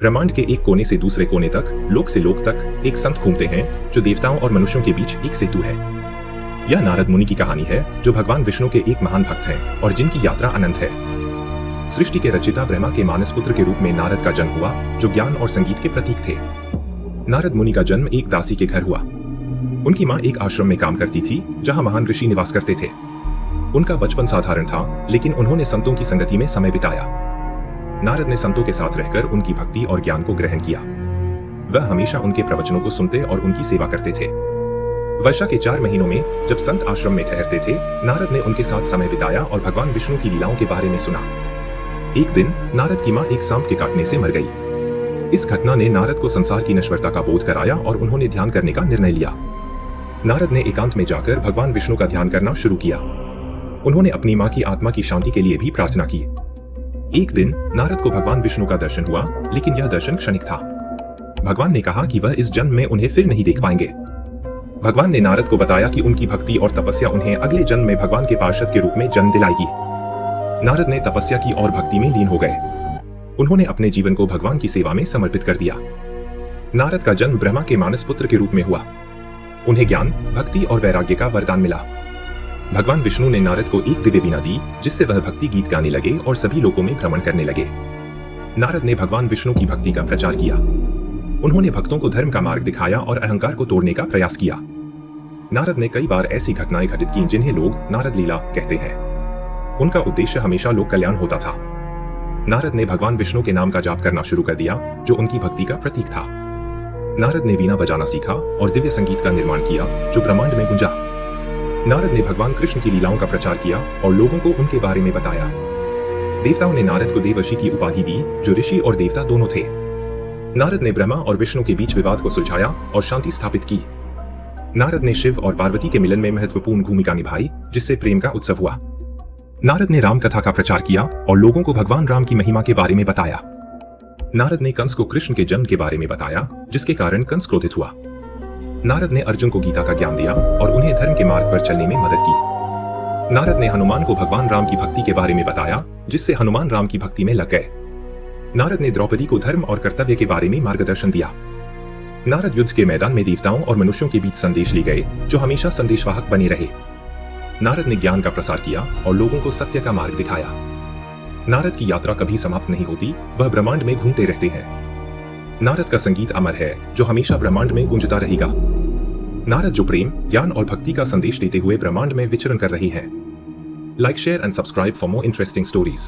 ब्रह्मांड के एक कोने से दूसरे कोने तक, लोक से लोक तक एक संत घूमते हैं जो देवताओं और मनुष्यों के बीच एक सेतु है। यह नारद मुनि की कहानी है जो भगवान विष्णु के एक महान भक्त हैं और जिनकी यात्रा अनंत है। सृष्टि के रचिता ब्रह्मा के मानस पुत्र के रूप में नारद का जन्म हुआ जो ज्ञान और संगीत के प्रतीक थे। नारद मुनि का जन्म एक दासी के घर हुआ। उनकी माँ एक आश्रम में काम करती थी जहाँ महान ऋषि निवास करते थे। उनका बचपन साधारण था, लेकिन उन्होंने संतों की संगति में समय बिताया। नारद ने संतों के साथ रहकर उनकी भक्ति और ज्ञान को ग्रहण किया। वह हमेशा उनके प्रवचनों को सुनते और उनकी सेवा करते थे। वर्षा के 4 महीनों में जब संत आश्रम में ठहरते थे, नारद ने उनके साथ समय बिताया और भगवान विष्णु की लीलाओं के बारे में सुना। एक दिन नारद की माँ एक सांप के काटने से मर गई। इस घटना ने नारद को संसार की नश्वरता का बोध कराया और उन्होंने ध्यान करने का निर्णय लिया। नारद ने एकांत में जाकर भगवान विष्णु का ध्यान करना शुरू किया। उन्होंने अपनी माँ की आत्मा की शांति के लिए भी प्रार्थना की। एक दिन नारद को भगवान विष्णु का दर्शन हुआ, लेकिन यह दर्शन क्षणिक था। भगवान ने कहा कि वह इस जन्म में उन्हें फिर नहीं देख पाएंगे। भगवान ने नारद को बताया कि उनकी भक्ति और तपस्या उन्हें अगले जन्म में भगवान के पार्षद के रूप में जन्म दिलाएगी। नारद ने तपस्या की और भक्ति में लीन हो गए। उन्होंने अपने जीवन को भगवान की सेवा में समर्पित कर दिया। नारद का जन्म ब्रह्मा के मानस पुत्र के रूप में हुआ। उन्हें ज्ञान, भक्ति और वैराग्य का वरदान मिला। भगवान विष्णु ने नारद को एक दिव्य वीणा दी, जिससे वह भक्ति गीत गाने लगे और सभी लोकों में भ्रमण करने लगे। नारद ने भगवान विष्णु की भक्ति का प्रचार किया। उन्होंने भक्तों को धर्म का मार्ग दिखाया और अहंकार को तोड़ने का प्रयास किया। नारद ने कई बार ऐसी घटनाएं घटित की जिन्हें लोग नारद लीला कहते हैं। उनका उद्देश्य हमेशा लोक कल्याण होता था। नारद ने भगवान विष्णु के नाम का जाप करना शुरू कर दिया, जो उनकी भक्ति का प्रतीक था। नारद ने वीणा बजाना सीखा और दिव्य संगीत का निर्माण किया, जो ब्रह्मांड में गूंजा। नारद ने भगवान कृष्ण की लीलाओं का प्रचार किया और लोगों को उनके बारे में बताया। देवताओं ने नारद को देवर्षि की उपाधि दी, जो ऋषि और देवता दोनों थे। नारद ने ब्रह्मा और विष्णु के बीच विवाद को सुलझाया और शांति स्थापित की। नारद ने शिव और पार्वती के मिलन में महत्वपूर्ण भूमिका निभाई, जिससे प्रेम का उत्सव हुआ। नारद ने राम कथा का प्रचार किया और लोगों को भगवान राम की महिमा के बारे में बताया। नारद ने कंस को कृष्ण के जन्म के बारे में बताया, जिसके कारण कंस क्रोधित हुआ। नारद ने अर्जुन को गीता का ज्ञान दिया और उन्हें धर्म के मार्ग पर चलने में मदद की। नारद ने हनुमान को भगवान राम की भक्ति के बारे में बताया, जिससे हनुमान राम की भक्ति में लग गए। नारद ने द्रौपदी को धर्म और कर्तव्य के बारे में मार्गदर्शन दिया। नारद युद्ध के मैदान में देवताओं और मनुष्यों के बीच संदेश ले गए, जो हमेशा संदेशवाहक बने रहे। नारद ने ज्ञान का प्रसार किया और लोगों को सत्य का मार्ग दिखाया। नारद की यात्रा कभी समाप्त नहीं होती, वह ब्रह्मांड में घूमते रहते हैं। नारद का संगीत अमर है, जो हमेशा ब्रह्मांड में गूंजता रहेगा। नारद जो प्रेम, ज्ञान और भक्ति का संदेश देते हुए ब्रह्मांड में विचरण कर रही हैं। Like, share and subscribe for more interesting stories.